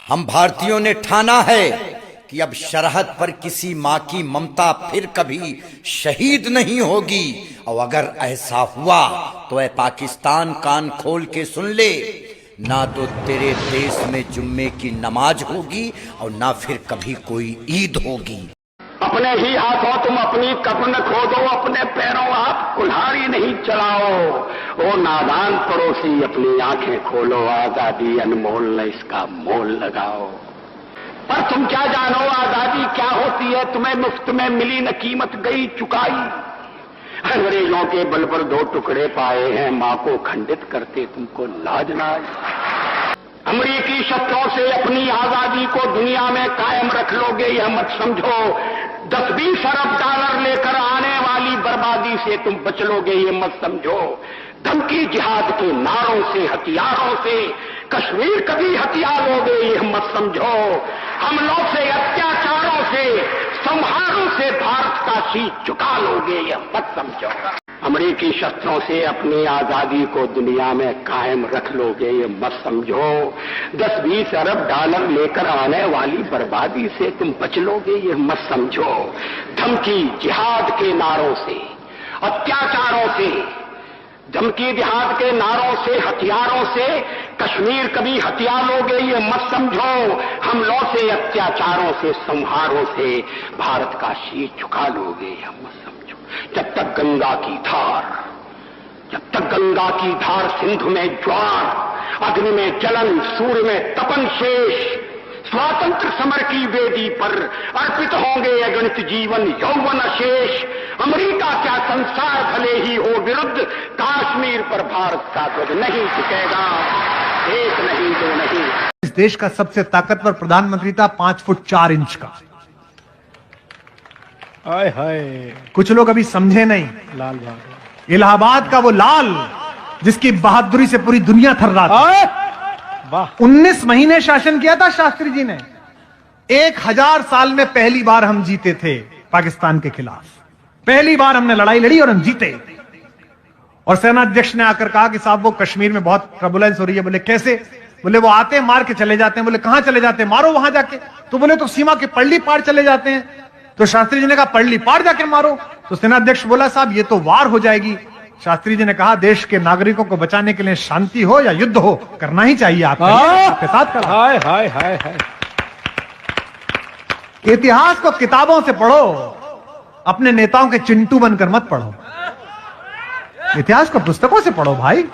हम भारतीयों ने ठाना है कि अब सरहद पर किसी माँ की ममता फिर कभी शहीद नहीं होगी। और अगर ऐसा हुआ तो ऐ पाकिस्तान कान खोल के सुन ले, ना तो तेरे देश में जुम्मे की नमाज होगी और ना फिर कभी कोई ईद होगी। अपने ही हाथों तुम अपनी कब्र खोदो, अपने पैरों आप कुल्हाड़ी नहीं चलाओ। ओ नादान पड़ोसी अपनी आंखें खोलो, आजादी अनमोल न इसका मोल लगाओ। पर तुम क्या जानो आजादी क्या होती है, तुम्हें मुफ्त में मिली न कीमत गई चुकाई। अंग्रेजों के बल पर 2 टुकड़े पाए हैं, मां को खंडित करते तुमको लाज ना आई। अमरीकी शस्त्रों से अपनी आजादी को दुनिया में कायम रख लोगे यह मत समझो। 10-20 अरब डॉलर लेकर आने वाली बर्बादी से तुम बच लोगे ये मत समझो। धमकी जिहाद के नारों से, हथियारों से कश्मीर कभी हथियार लोगे यह मत समझो। हमलों से, अत्याचारों से, संहारों से भारत का शीश झुका लोगे यह मत समझो। अमरीकी शस्त्रों से अपनी आजादी को दुनिया में कायम रख लोगे ये मत समझो। 10-20 अरब डॉलर लेकर आने वाली बर्बादी से तुम बच लोगे ये मत समझो। धमकी जिहाद के नारों से, अत्याचारों से, धमकी जिहाद के नारों से, हथियारों से कश्मीर कभी हथियार लोगे ये मत समझो। हमलों से, अत्याचारों से, संहारों से भारत का शीश झुका लोगे यह मत समझो। जब तक गंगा की धार, जब तक गंगा की धार सिंधु में ज्वार, अग्नि में जलन, सूर्य में तपन शेष, स्वातंत्र समर की वेदी पर अर्पित होंगे अगणित जीवन यौवन शेष। अमेरिका क्या संसार भले ही हो विरुद्ध, कश्मीर पर भारत का ध्वज नहीं झुकेगा। 1 नहीं 2 नहीं। इस देश का सबसे ताकतवर प्रधानमंत्री था 5 फुट 4 इंच का। हाय हाय, कुछ लोग अभी समझे नहीं। लाल बहादुर, इलाहाबाद का वो लाल जिसकी बहादुरी से पूरी दुनिया थर्रा थी। वाह, 19 महीने शासन किया था शास्त्री जी ने। 1000 साल में पहली बार हम जीते थे पाकिस्तान के खिलाफ। पहली बार हमने लड़ाई लड़ी और हम जीते। और सेनाध्यक्ष ने आकर कहा कि साहब वो कश्मीर में बहुत टर्बुलेंस हो रही है। बोले कैसे? बोले वो आते हैं मार के चले जाते हैं। बोले कहां चले जाते हैं? मारो वहां जाके। तो बोले तो सीमा के पल्ली पार चले जाते हैं। तो शास्त्री जी ने कहा पल्ली पार जाके मारो। तो सेनाध्यक्ष बोला साहब ये तो वार हो जाएगी। शास्त्री जी ने कहा देश के नागरिकों को बचाने के लिए शांति हो या युद्ध हो, करना ही चाहिए आपके साथ करा। हाय हाय हाय हाय। इतिहास को किताबों से पढ़ो, अपने नेताओं के चिंटू बनकर मत पढ़ो। इतिहास को पुस्तकों से पढ़ो भाई।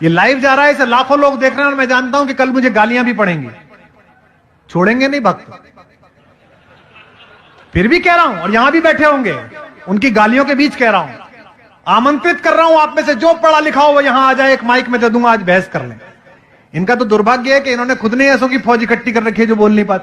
ये लाइव जा रहा है, इसे लाखों लोग देख रहे हैं और मैं जानता हूं कि कल मुझे गालियां भी पड़ेंगी। छोड़ेंगे नहीं भक्त। फिर भी कह रहा हूं, और यहां भी बैठे होंगे, उनकी गालियों के बीच कह रहा हूं, आमंत्रित कर रहा हूं आप में से जो पढ़ा लिखा हो वो यहां आ जाए, एक माइक में दे दूंगा, आज बहस कर लें। इनका तो दुर्भाग्य है कि इन्होंने खुद ने ऐसों की फौज इकट्ठी कर रखी है जो बोल नहीं पाते।